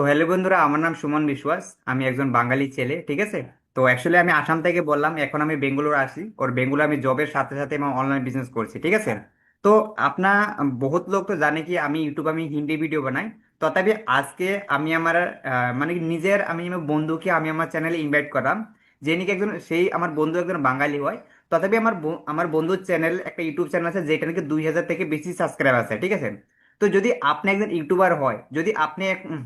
তো হ্যালো বন্ধুরা, আমার নাম সুমন বিশ্বাস। আমি একজন বাঙালি ছেলে, ঠিক আছে। তো অ্যাকচুয়ালি আমি আসাম থেকে বললাম, এখন আমি বেঙ্গালুরু আসি। ওর বেঙ্গালুরু আমি জবের সাথে সাথে আমার অনলাইন বিজনেস করছি, ঠিক আছে। তো আপনার বহুত লোক তো জানে কি আমি ইউটিউব আমি হিন্দি ভিডিও বানাই। তথাপি আজকে আমি আমার মানে কি নিজের আমি আমার বন্ধুকে আমি আমার চ্যানেলে ইনভাইট করলাম, যে নাকি একজন সেই আমার বন্ধু একজন বাঙালি হয়। তথাপি আমার বন্ধুর চ্যানেল একটা ইউটিউব চ্যানেল আছে যেটা নাকি 2000 থেকে বেশি সাবস্ক্রাইব আছে, ঠিক আছে। তো যদি আপনি একজন ইউটিউবার হয়, যদি আপনি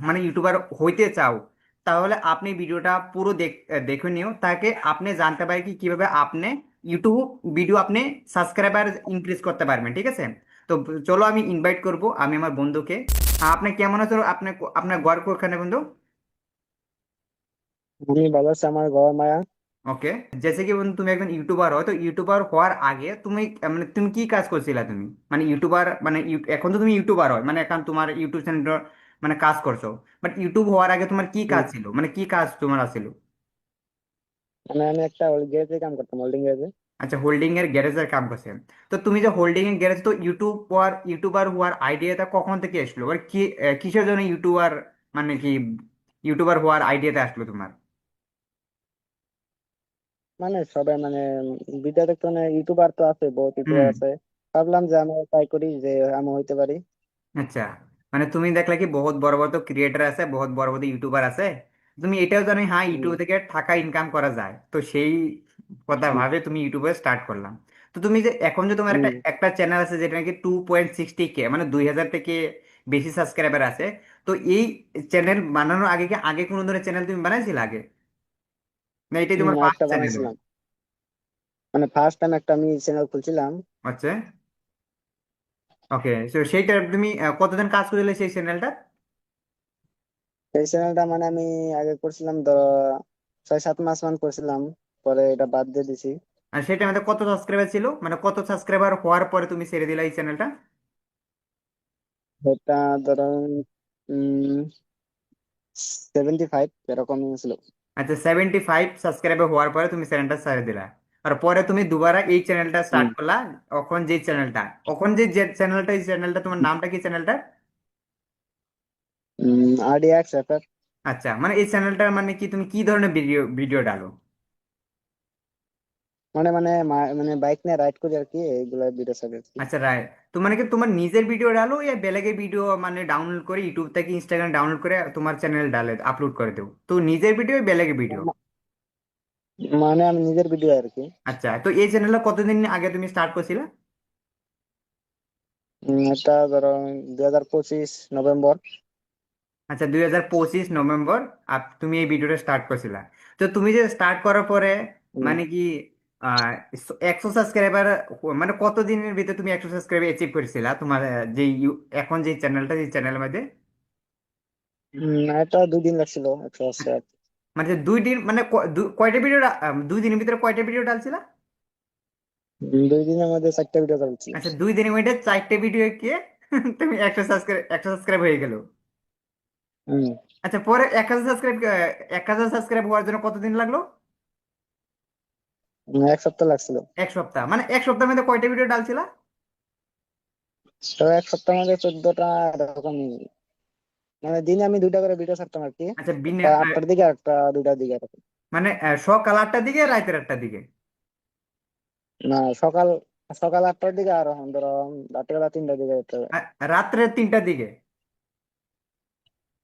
মানে ইউটিউবার হইতে চাও, তাহলে আপনি ভিডিওটা পুরো দেখে নিও, তাকে আপনি জানতে পারেন কি কিভাবে আপনি ইউটিউব ভিডিও আপনি সাবস্ক্রাইবার ইনক্রিজ করতে পারবেন, ঠিক আছে। তো চলো আমি ইনভাইট করব আমি আমার বন্ধুকে। আপনি কেমন আছো? আপনি আপনার ঘর কোখানে বন্ধু? আমি ভালো আছি। আমার বাবা মায়া। ওকে। জেসে কি বন্ধু, তুমি একজন ইউটিউবার হয়, তো ইউটিউবার হওয়ার আগে তুমি মানে তুমি কি কাজ করছিলা তুমি? মানে ইউটিউবার মানে এখন তো তুমি ইউটিউবার হয়, মানে এখন তোমার ইউটিউব চ্যানেল মানে কাজ করছো। বাট ইউটিউব হওয়ার আগে তোমার কি কাজ হুম, ছিল, মানে কি কাজ তোমার ছিল? মানে আমি একটা গ্যারেজে কাম করতাম, হোল্ডিং গ্যারেজে। আচ্ছা, হোল্ডিং এর গ্যারেজের কাম করছেন। তো তুমি যে হোল্ডিং এর গ্যারেজ, তো ইউটিউবার হওয়ার আইডিয়াটা কখন থেকে আসলো, আর কি কিসের জন্য ইউটিউবার মানে কি ইউটিউবার হওয়ার আইডিয়াটা আসলো তোমার? মানে সবাই মানে ভিডিও দেখতে, মানে ইউটিউবার তো আছে, বহুত হুম। ইউটিউবার আছে। ভাবলাম যে আমি ট্রাই করি যে আমি হইতে পারি। আচ্ছা, মানে তুমি দেখলে কি বহুত বড় বড় তো ক্রিয়েটার আছে, বহুত বড় বড় ইউটিউবার আছে। তুমি এটাও জানো হ্যাঁ হুম, ইউটিউব থেকে টাকা ইনকাম করা যায়, তো সেই কথা হুম, ভাবে তুমি ইউটিউবে স্টার্ট করলাম। তো তুমি যে এখন যে তোমার একটা হুম। একটা চ্যানেল আছে যেটা নাকি 2.60K, মানে 2000 থেকে বেশি সাবস্ক্রাইবার আছে। তো এই চ্যানেল বানানোর আগে কি আগে কোনো ধরনের চ্যানেল তুমি বানাইছিলে আগে, না এটাই তোমার ফার্স্ট একটা চ্যানেল? বানাইছিলাম। মানে ফার্স্ট টাইম একটা আমি চ্যানেল খুলছিলাম। আচ্ছা। ওকে, তো সেইটা তুমি কতদিন কাজ করলে সেই চ্যানেলটা? এই চ্যানেলটা মানে আমি আগে করছিলাম, ধরো 6-7 মাস করছিলাম। পরে এটা বাদ দিয়ে দিছি। আর সেটা আমাদের কত সাবস্ক্রাইবার ছিল, মানে কত সাবস্ক্রাইবার হওয়ার পরে তুমি ছেড়ে দিলা এই চ্যানেলটা? এটা ধরো 75 এরকম ছিল। আচ্ছা, 75 সাবস্ক্রাইবার হওয়ার পরে তুমি চ্যানেলটা ছেড়ে দিলা। আর পরে তুমি দুবারা এই চ্যানেলটা স্টার্ট করলা। এখন যে চ্যানেলটা, এখন যে চ্যানেলটা, এই চ্যানেলটা তোমার নামটা কি চ্যানেলটা? RDX FF। আচ্ছা, মানে এই চ্যানেলটার মানে কি তুমি কি ধরনের ভিডিও ভিডিও ডালো? মানে মানে মানে বাইক নিয়ে রাইড করি আর কি, এইগুলা ভিডিও সার্চ আর কি। আচ্ছা, রাইট। তো মানে কি তোমার নিজের ভিডিও ডালো, ইয়া বেলেগের ভিডিও মানে ডাউনলোড করে ইউটিউব থেকে ইনস্টাগ্রাম ডাউনলোড করে তোমার চ্যানেল ডালে আপলোড করে দেও? তো নিজের ভিডিও বেলেগের ভিডিও? মানে আমি নিজের ভিডিও আর কি। আচ্ছা, তো এই চ্যানেলটা কতদিন আগে তুমি স্টার্ট করছিলে? এটা ধরো 2025 নভেম্বর। আচ্ছা, 2025 নভেম্বর তুমি এই ভিডিওটা স্টার্ট করছিলা। তো তুমি যে স্টার্ট করার পরে উম, মানে কি আহ 100 সাবস্ক্রাইবার, মানে কত দিনের ভিতরে তুমি 100 সাবস্ক্রাইবার অ্যাচিভ করেছিলা তোমার যে এখন যে চ্যানেলটা, এই চ্যানেলের মধ্যে? এটা 2 দিন লাগছিল 100 আর কি। মানে যে 2 দিন মানে কয়টা ভিডিও, 2 দিনের ভিতরে কয়টা ভিডিও ডালছিলা? 2 দিনের মধ্যে 4টা ভিডিও করেছি। আচ্ছা, 2 দিনের মধ্যে 4টে ভিডিও কে তুমি 100 সাবস্ক্রাইব হয়ে গেল। হম। আচ্ছা, পরে 1000 সাবস্ক্রাইব, 1000 সাবস্ক্রাইব হওয়ার জন্য কতদিন লাগলো? 1 সপ্তাহ লাগছিল। 1 সপ্তাহ, মানে 1 সপ্তাহের মধ্যে কয়টা ভিডিও ডালছিলা? তো 1 সপ্তাহের মধ্যে 14টা এরকম। মানে দিনে আমি 2টা করে ভিডিও ছাড়তাম আর কি। আচ্ছা, একটা 8টার দিকে আর একটা 2টার দিকে এরকম। মানে সকাল 8টার দিকে রাতের 8টার দিকে? না, সকাল সকাল 8টার দিকে, আর ধরো রাত্রেবেলা 3টার দিকে করতে হবে। রাত্রে 3টার দিকে?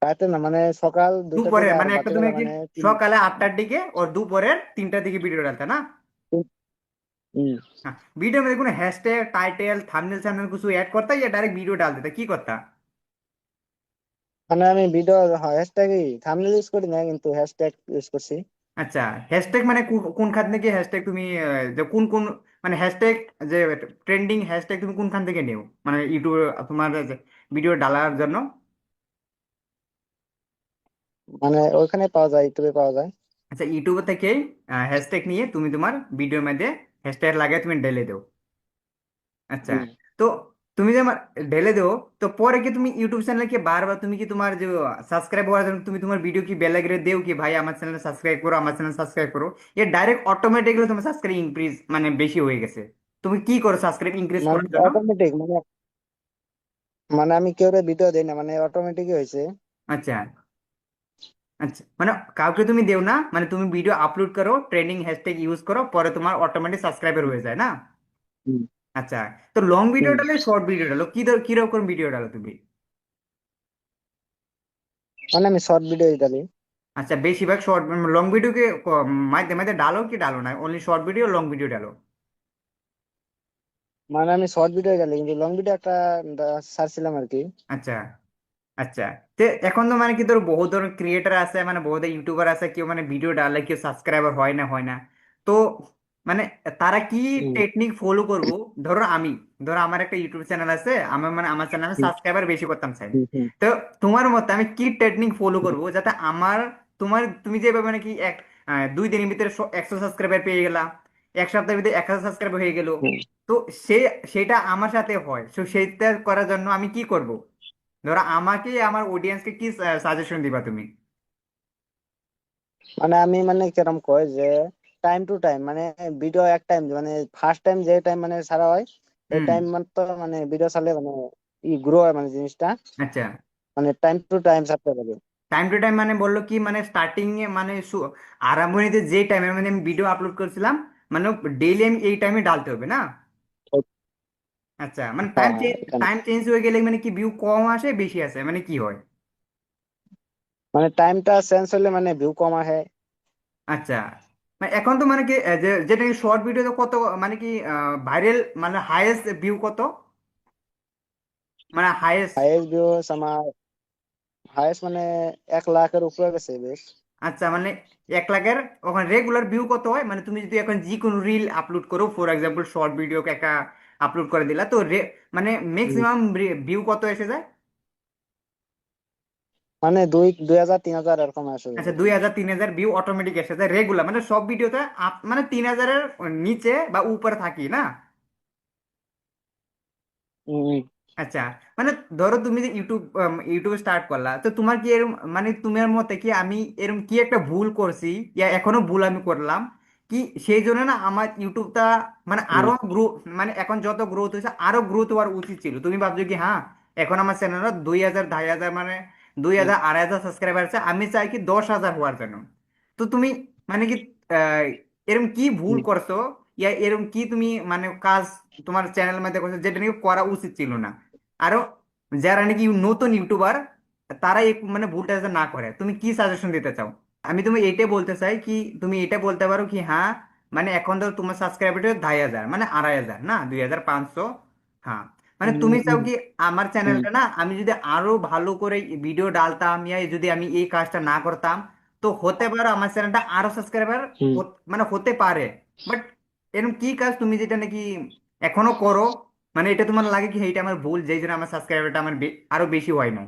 রাতে না, মানে সকাল 2টার দুপুরে দিকে আর মানে একটা তুমি রাত্রেবেলা কি মানে সকালে 8টার দিকে ও দুপুরের 3টার দিকে ভিডিও ডালতে না? হম। হ্যাঁ। ভিডিওর মধ্যে কোনো হ্যাশট্যাগ টাইটেল থাম্বনেল সামনে কিছু অ্যাড করতা, ইয়া ডাইরেক্ট ভিডিও ডাল দিতা, কি করতা? মানে আমি ভিডিও হ্যাশট্যাগ থাম্বনেল ইউজ করি না, কিন্তু হ্যাশট্যাগ ইউজ করছি। আচ্ছা, হ্যাশট্যাগ মানে কোন খান থেকে হ্যাশট্যাগ তুমি যে কোন কোন মানে হ্যাশট্যাগ যে ট্রেন্ডিং হ্যাশট্যাগ তুমি কোনখান থেকে নিও, মানে ইউটিউব তোমার ভিডিও ডালার জন্য? মানে ওইখানে পাওয়া যায়, ইউটিউবে পাওয়া যায়। আচ্ছা, ইউটিউব থেকে হ্যাশট্যাগ নিয়ে তুমি তোমার ভিডিওর মধ্যে হ্যাশট্যাগ লাগিয়ে তুমি ঢেলে দাও। আচ্ছা। হুম। তো তুমি যে আমার ঢেলে দেও, তো পরে কি তুমি ইউটিউব চ্যানেলে কি বারবার তুমি কি তোমার যে সাবস্ক্রাইব হওয়ার জন্য তুমি তোমার ভিডিও কি বেল লাগিয়ে দেও কি ভাই আমার চ্যানেল সাবস্ক্রাইব করো, আমার চ্যানেল সাবস্ক্রাইব করো? এ ডাইরেক্ট অটোমেটিক্যালি তোমার সাবস্ক্রাইব ইনক্রিজ মানে বেশি হয়ে গেছে? তুমি কি করো সাবস্ক্রাইব ইনক্রিজ মানে করার জন্য? অটোমেটিক, মানে আমি কেউ ভিডিও দেই না, মানে অটোমেটিকই হয়েছে। আচ্ছা, আচ্ছা, মানে কাউকে তুমি দেও না, মানে তুমি ভিডিও আপলোড করো, ট্রেন্ডিং হ্যাশট্যাগ ইউজ করো, পরে তোমার অটোমেটিক সাবস্ক্রাইবার হুম হয়ে যায় না? হুম আচ্ছা, তো লং ভিডিও হুম। ডালো, শর্ট ভিডিও ডালো, কিরকম ভিডিও ডালো তুমি? মানে আমি শর্ট ভিডিও ডালি। আচ্ছা, বেশিরভাগ শর্ট, লং ভিডিওকে মাঝে মাঝে ডালো কি ডালো না, only short video long video ডালো? মানে আমি শর্ট ভিডিও ডালি, কিন্তু লং ভিডিও একটা ছাড়ছিলাম আর কি। আচ্ছা আচ্ছা, তো এখন তো মানে কি তোর বহু ধরনের ক্রিয়েটার আছে, মানে বহু ইউটিউবার আছে, কেউ মানে ভিডিও ডালে কেউ সাবস্ক্রাইবার হয় না। তো মানে তারা কি হুম টেকনিক ফলো করবো? ধরো আমি, ধরো আমার একটা ইউটিউব চ্যানেল আছে, আমার মানে আমার চ্যানেলে হুম সাবস্ক্রাইবার বেশি করতাম চাই। হুম হুম তো তোমার মতে আমি কি টেকনিক ফলো হুম করবো যাতে আমার, তুমি যেভাবে মানে কি 2 দিনের ভিতরে 100 সাবস্ক্রাইবার পেয়ে গেলাম, এক সপ্তাহের ভিতরে 1,000 সাবস্ক্রাইবার হয়ে গেল, হুম। তো সে সেটা আমার সাথে হয়, তো সেইটা করার জন্য আমি কি করব? ধরো আমাকে, আমার অডিয়েন্সকে কি সাজেশন দিবা তুমি? মানে আমি মানে কিরকম কয় যে টাইম টু টাইম, মানে ভিডিও এক টাইম, মানে ফার্স্ট টাইম যে টাইম মানে ছাড়া হয় এই হুম। টাইম তো মানে ভিডিও ছাড়লে মানে গ্রো হয় মানে জিনিসটা, আচ্ছা, মানে টাইম টু টাইম ছাড়তে হবে। টাইম টু টাইম মানে বললো কি, মানে স্টার্টিং এ মানে আরম্ভণিতে যে টাইমের মধ্যে আমি ভিডিও আপলোড করেছিলাম, মানে ডেইলি আমি এই টাইমে ডালতে হবে না? আচ্ছা, মানে হ্যাঁ হ্যাঁ এখানে টাইম চেঞ্জ হয়ে গেলে মানে কি ভিউ কম আসে বেশি আসে, মানে কি হয়? মানে টাইমটা চেঞ্জ হলে মানে ভিউ কম আহে। আচ্ছা, মানে এখন তো মানে কি যেটা কি শর্ট ভিডিওতে কত, মানে কি ভাইরাল, মানে হাইয়েস্ট ভিউ কত, মানে হাইয়েস্ট? হাইয়েস্ট ভিউস আমার, হাইয়েস্ট মানে 1 লাখের উপরে গেছে বেশ। আচ্ছা, মানে 1 লাখের ওখানে রেগুলার ভিউ কত হয়, মানে তুমি যদি এখন যে কোনো রিল আপলোড করো, ফর এক্সাম্পল শর্ট ভিডিওকে একটা আপলোড করে দিলা, তো মানে হুম। ম্যাক্সিমাম ভিউ কত এসে যায়? মানে 2,000 3,000 এরকম আসে আচ্ছা, আর কি। 2,000 3,000 ভিউ অটোমেটিক এসে যায় রেগুলার, মানে সব ভিডিওতে মানে 3,000-এর নিচে বা উপরে থাকি না? হম আচ্ছা, মানে ধরো তুমি যে ইউটিউব স্টার্ট করলা, তো তোমার কি এরম, মানে তোমার মতে কি আমি এরম কি একটা ভুল করছি, ইয়া এখনো ভুল আমি করলাম কি, সেই জন্য না আমার ইউটিউবটা মানে হম আরো গ্রো, মানে এখন যত গ্রোথ হয়েছে আরো গ্রোথ হওয়ার উচিত ছিল, তুমি ভাবছো কি হ্যাঁ এখন আমার চ্যানেল 2,000 2,500 মানে 2,000 2,500 সাবস্ক্রাইবার আছে, আমি চাই কি 10,000 হওয়ার জন্য। তো তুমি মানে কি আহ, এরম কি ভুল হম করছো, ইয়া এরম কি তুমি মানে কাজ তোমার চ্যানেলের মধ্যে করছো যেটা নাকি করা উচিত ছিল না? আরো যারা নাকি নতুন ইউটিউবার, তারা এই মানে ভুলটা যাতে না করে, তুমি কি সাজেশন দিতে চাও? আমি তুমি এইটাই বলতে চাই কি, তুমি এটা বলতে পারো কি হ্যাঁ, মানে এখন তো তোমার সাবস্ক্রাইবার 2,500, মানে 2,500 না 2,500। হ্যাঁ, মানে তুমি চাও হম কি আমার হম চ্যানেলটা না আমি যদি আরো ভালো করে ভিডিও ডালতাম, ইয়া যদি আমি এই কাজটা না করতাম, তো হতে পারে আমার চ্যানেলটা আরো সাবস্ক্রাইবার হম। মানে হতে পারে। বাট এরকম কি কাজ তুমি যেটা নাকি এখনো করো, মানে এটা তোমার লাগে কি এইটা আমার ভুল, যেই জন্য আমার সাবস্ক্রাইবারটা আমার আরো বেশি হয় না?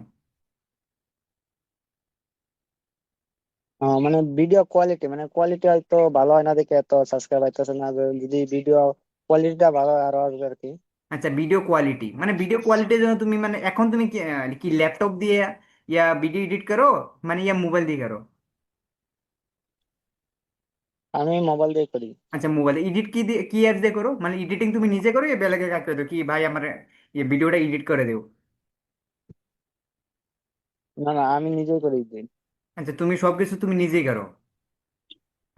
মানে ভিডিও কোয়ালিটি, মানে কোয়ালিটি হয়তো ভালো হয় না দেখে এত সাবস্ক্রাইব হইতেছে না, যদি ভিডিও কোয়ালিটিটা ভালো হয় আরো আসবে আর কি। আচ্ছা, ভিডিও কোয়ালিটি, মানে ভিডিও কোয়ালিটির জন্য তুমি মানে এখন তুমি কি কি ল্যাপটপ দিয়ে ইয়া ভিডিও এডিট করো, মানে ইয়া মোবাইল দিয়ে করো? আমি মোবাইল দিয়ে করি। আচ্ছা, মোবাইলে এডিট কি দিয়ে, কি অ্যাপস দিয়ে করো, মানে এডিটিং তুমি নিজে করো ইয়া বেলেগে কাজ করে দাও কি ভাই আমার এই ভিডিওটা এডিট করে দেও? না না, আমি নিজেই করি দিই। আচ্ছা, তুমি সবকিছু তুমি নিজেই করো?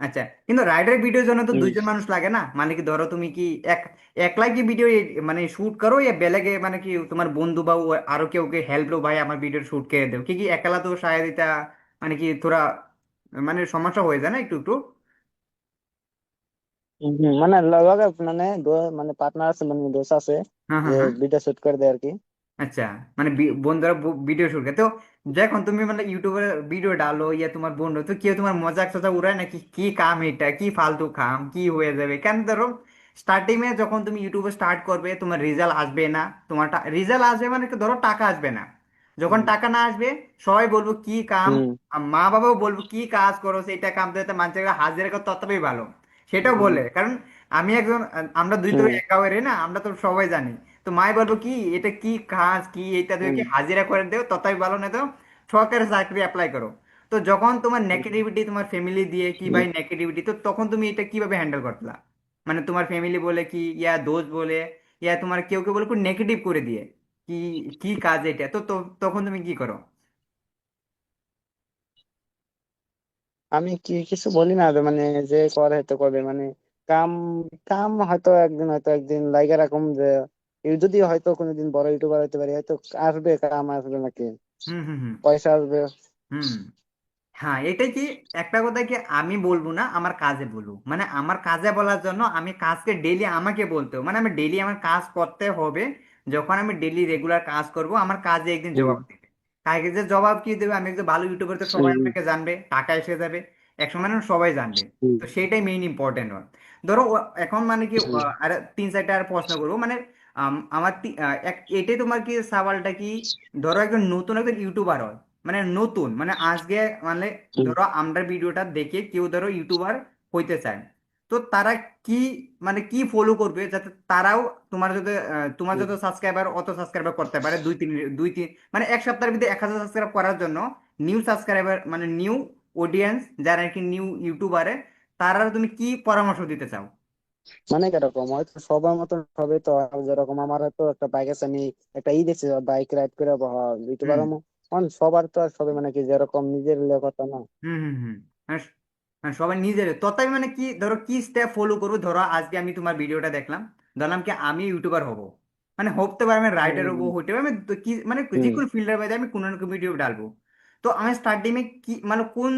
আচ্ছা, কিন্তু রাইডার ভিডিওর জন্য তো হুম। দুইজন মানুষ লাগে না, মানে কি ধরো তুমি কি একলাই কি ভিডিও মানে শুট করো, ইয়া বেলেগে মানে কি তোমার বন্ধু বা আরো কেউকে হেল্প লো, ভাই আমার ভিডিও শুট করে দেও, কি কি একলা তো সায় দিতা মানে কি থোড়া মানে সমস্যা হয়ে যায় না একটু একটু? মানে লগে মানে মানে পার্টনার আছে, মানে দোস্ত আছে হ্যাঁ যে হ্যাঁ হ্যাঁ। ভিডিও শুট করে দেয় আর কি। আচ্ছা, মানে বন্ধুরা ভিডিও শুট করে, তো যখন তুমি মানে ইউটিউবে ভিডিও ডালো, ইয়া তোমার বন্ধু তো কেউ তোমার মজাক টজাক উড়ায় নাকি, কি কাম এটা, কি ফালতু কাম, কি হয়ে যাবে কেন? ধরো স্টার্টিং এ যখন তুমি ইউটিউবে স্টার্ট করবে তোমার রেজাল্ট আসবে না, তোমার রেজাল্ট আসবে মানে কি, ধরো টাকা আসবে না, যখন হুম টাকা না আসবে সবাই বলবো কি কাম, হুম আর মা বাবাও বলবো কি কাজ করো সেটা, কাম দিতে মানুষের হাজিরা করতে ততটাই ভালো, সেটাও হুম বলে, কারণ আমি একজন আমরা দুই তো হুম এক গাঁয়ের না, আমরা তো সবাই জানি। তো মাই বলবো কি এটা কি কাজ, কি এটা তুমি হুম কি হাজিরা করে দেও ততই ভালো, না তো সরকারি চাকরি অ্যাপ্লাই করো। তো যখন তোমার হুম নেগেটিভিটি তোমার ফ্যামিলি দিয়ে কি হুম। ভাই নেগেটিভিটি, তো তখন তুমি এটা কিভাবে হ্যান্ডেল করতলা? মানে তোমার ফ্যামিলি বলে কি, ইয়া দোস্ত বলে, ইয়া তোমার কেউ কেউ বলে নেগেটিভ করে দিয়ে কি, কি কাজ এটা, তো তখন তুমি কি করো? আমি কি কিছু বলি না, যে মানে যে করে হয়তো করবে, মানে কাম কাম হয়তো একদিন লাইগা রাখুম যে যদি হয়তো কোনোদিন বড় ইউটিউবার হইতে পারি, হয়তো আসবে, কাম আসবে নাকি, হুম হুম হুম পয়সা আসবে। হুম। হ্যাঁ, এটাই কি, একটা কথা কি, আমি বলবো না, আমার কাজে বলবো, মানে আমার কাজে বলার জন্য আমি কাজকে ডেইলি আমাকে বলতে হবে, মানে আমি ডেইলি আমার কাজ করতে হবে। যখন আমি ডেইলি রেগুলার কাজ করব, আমার কাজে একদিন হুম জবাব দেবে। কাজে যে জবাব কি দেবে, আমি একজন ভালো ইউটিউবার, তো সবাই হুম আমাকে জানবে, টাকা এসে যাবে, একসময় না সবাই জানবে। হুম তো সেইটাই মেইন ইম্পর্টেন্ট হয়। ধরো এখন মানে কি, হুম আর তিন চারটা আর প্রশ্ন করবো, মানে আমার এটাই তোমার কি সওয়ালটা কি, ধরো একজন নতুন একজন ইউটিউবার হয়, মানে নতুন, মানে আজকে, মানে হুম। ধরো আমরা ভিডিওটা দেখে কেউ ধরো ইউটিউবার হইতে চায়, তো তারা কি, মানে কি ফলো করবে যাতে তারাও তোমার হুম। যত সাবস্ক্রাইবার অত সাবস্ক্রাইবার করতে পারে, দুই তিন, মানে এক সপ্তাহের ভিতরে 1,000 সাবস্ক্রাইব করার জন্য নিউ সাবস্ক্রাইবার, মানে নিউ অডিয়েন্স যারা আর কি নিউ ইউটিউবারে, তারা তুমি কি পরামর্শ দিতে চাও? মানে কিরকম হয়তো সবার মতন হবে তো, আর যেরকম আমার হয়তো একটা বাইক আছে, আমি একটা দেখছি বাইক রাইড করে হুম ইউটিউবার সবার তো আর সবে মানে কি যেরকম নিজের কথা না। হুম হুম হুম। মানে মানে সবাই নিজের তথাপি, মানে কি ধরো কি স্টেপ ফলো করবো, ধরো আজকে আমি তোমার ভিডিওটা দেখলাম, ধরলাম কি আমি ইউটিউবার হব, মানে হতে পারে আমি রাইটার হবো, হুম হতে পারে আমি তো কি, মানে যে হুম কোনো ফিল্ডের মধ্যে আমি কোনো না কোনো ভিডিও ডালবো। তো আমি স্টার্টিংয়ে কি, মানে কোন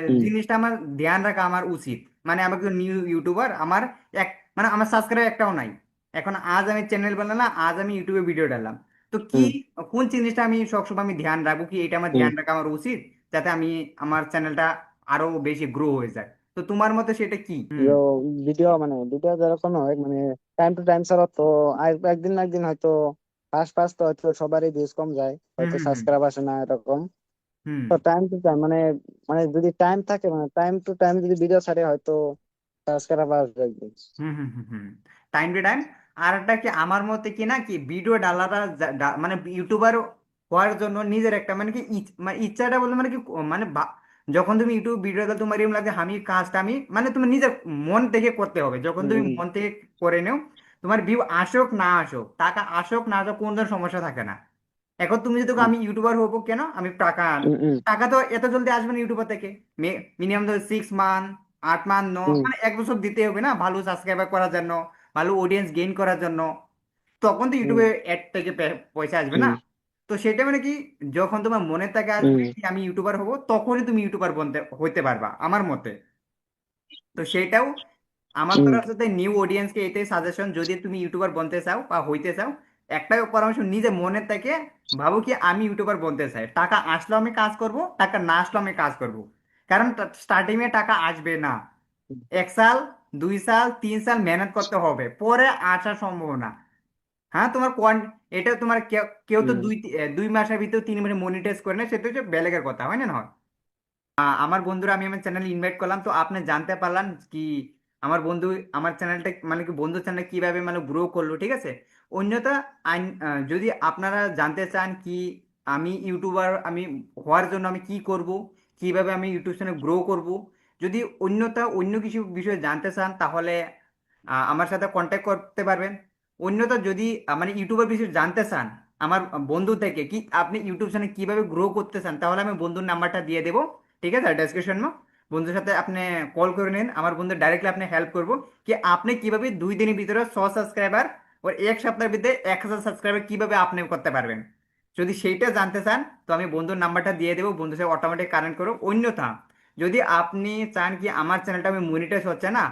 হুম জিনিসটা আমার ধ্যান রাখা আমার উচিত, মানে আমি একজন নিউ ইউটিউবার, আমার এক, মানে আমার সাবস্ক্রাইব একটাও নাই, এখন আজ আমি চ্যানেল বানালাম, আজ আমি ইউটিউবে ভিডিও ডাললাম, তো কি, হুম কোন জিনিসটা আমি সবসময় আমি ধ্যান রাখবো, কি এটা আমার হুম। ধ্যান রাখা আমার উচিত, যাতে আমি আমার চ্যানেলটা আরো বেশি গ্রো হয়ে যায়। তো তোমার মতে সেটা কি? হুম ভিডিও মানে ভিডিও যেরকম হয় মানে টাইম টু টাইম ছাড়া তো একদিন না একদিন হয়তো ফার্স্ট ফার্স্ট তো হয়তো সবারই ভিউজ কম যায়, হুম হয়তো হুম হুম সাবস্ক্রাইব আসে না এরকম। হুম তো টাইম টু টাইম মানে মানে যদি টাইম থাকে, মানে টাইম টু টাইম যদি ভিডিও ছাড়ে হয়তো সাবস্ক্রাইব আসবে একদিন। হুম হুম হুম হুম। Time to time. আর একটা কি, আমার মতে কি না, কি ভিডিও ডালাটা মানে ইউটিউবার হওয়ার জন্য নিজের একটা, মানে কি মানে ইচ্ছাটা বলতে, মানে কি মানে যখন তুমি ইউটিউব ভিডিও দাও, তোমার এরকম লাগে আমি কাজটা আমি, মানে তুমি নিজের মন থেকে করতে হবে, যখন তুমি হম মন থেকে করে নেও, তোমার ভিউ আসুক না আসুক, টাকা আসুক না আসুক, কোনো ধরনের সমস্যা থাকে না। এখন তুমি যদি বলো, হম আমি ইউটিউবার হবো কেন, আমি টাকা হম হম টাকা তো এত জলদি আসবে না ইউটিউবার থেকে, মিনিমাম ধর 6 মান্থ, 8 মান্থ, হম মানে 1 বছর দিতে হবে না, ভালো সাবস্ক্রাইবার করার জন্য, ভালো অডিয়েন্স গেইন করার জন্য, তখন তো হম ইউটিউবে অ্যাড থেকে পয়সা আসবে না। হম তো সেটা মানে কি, যখন তোমার মনে থেকে আসবে হম কি আমি ইউটিউবার হবো, তখনই তুমি ইউটিউবার হইতে পারবা আমার মতে। তো সেটাও আমার হম তরফ থেকে নিউ অডিয়েন্সকে এটাই সাজেশন, যদি তুমি ইউটিউবার বনতে চাও বা হইতে চাও, একটাই পরামর্শ, নিজে মনে থেকে ভাবো কি আমি ইউটিউবার বনতে চাই, টাকা আসলেও আমি কাজ করব, টাকা না আসলেও আমি কাজ করব। কারণ স্টার্টিং এ টাকা আসবে না, 1 সাল, 2 সাল, 3 সাল মেহনত করতে হবে, পরে আসার সম্ভাবনা। হ্যাঁ, তোমার এটা তোমার কেউ কেউ তো হম 2 মাসের ভিতরে 3 মাসে মনিটাইজ করে না, সেটা হচ্ছে বেলেগের কথা, হয় না, না হয়? আমার বন্ধুরা আমি আমার চ্যানেলে ইনভাইট করলাম, তো আপনি জানতে পারলাম কি আমার বন্ধু আমার চ্যানেলটা, মানে কি বন্ধু চ্যানেল কিভাবে মানে গ্রো করলো, ঠিক আছে। অন্যथा যদি আপনারা জানতে চান কি আমি ইউটিউবার আমি হওয়ার জন্য আমি কি করব, কিভাবে আমি ইউটিউব চ্যানেল গ্রো করব, যদি অন্য কিছু বিষয়ে জানতে চান, তাহলে আমার সাথে কন্ট্যাক্ট করতে পারবেন। অন্যথা যদি মানে ইউটিউবের বিষয়ে জানতে চান আমার বন্ধু থেকে, কি আপনি ইউটিউব চ্যানেল কিভাবে গ্রো করতে চান, তাহলে আমি বন্ধুর নাম্বারটা দিয়ে দেবো, ঠিক আছে, ডেসক্রিপশন মে। বন্ধুর সাথে আপনি কল করে নিন, আমার বন্ধু ডাইরেক্টলি আপনি হেল্প করবো কি আপনি কিভাবে 2 দিনের ভিতরে 100 সাবস্ক্রাইবার, ওর 1 সপ্তাহের ভিতরে 1,000 সাবস্ক্রাইবার কিভাবে আপনি করতে পারবেন। যদি সেইটা জানতে চান, তো আমি বন্ধুর নাম্বারটা দিয়ে দেবো, বন্ধুর সাথে অটোমেটিক কানেক্ট করো। অন্যথা যদি আপনি চান কি আমার চ্যানেলটা আমি মনিটাইজ হচ্ছে না,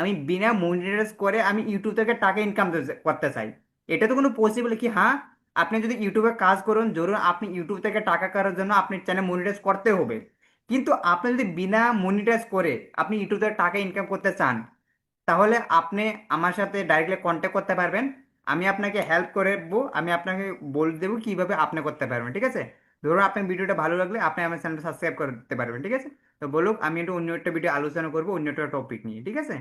আমি বিনা মনিটাইজ করে আমি ইউটিউব থেকে টাকা ইনকাম করতে চাই, এটা তো কোনো পসিবল কি, হ্যাঁ, আপনি যদি ইউটিউবে কাজ করুন, ধরুন আপনি ইউটিউব থেকে টাকা করার জন্য আপনি চ্যানেল মনিটাইজ করতে হবে, কিন্তু আপনি যদি বিনা মনিটাইজ করে আপনি ইউটিউব থেকে টাকা ইনকাম করতে চান, তাহলে আপনি আমার সাথে ডাইরেক্টলি কন্ট্যাক্ট করতে পারবেন, আমি আপনাকে হেল্প করবো, আমি আপনাকে বলে দেবো কিভাবে আপনি করতে পারবেন, ঠিক আছে। ধরুন আপনার ভিডিওটা ভালো লাগলে আপনি আমার চ্যানেলটা সাবস্ক্রাইব করতে পারবেন, ঠিক আছে। তো বলুক, আমি একটু অন্য একটা ভিডিও আলোচনা করবো অন্য একটা টপিক নিয়ে, ঠিক আছে।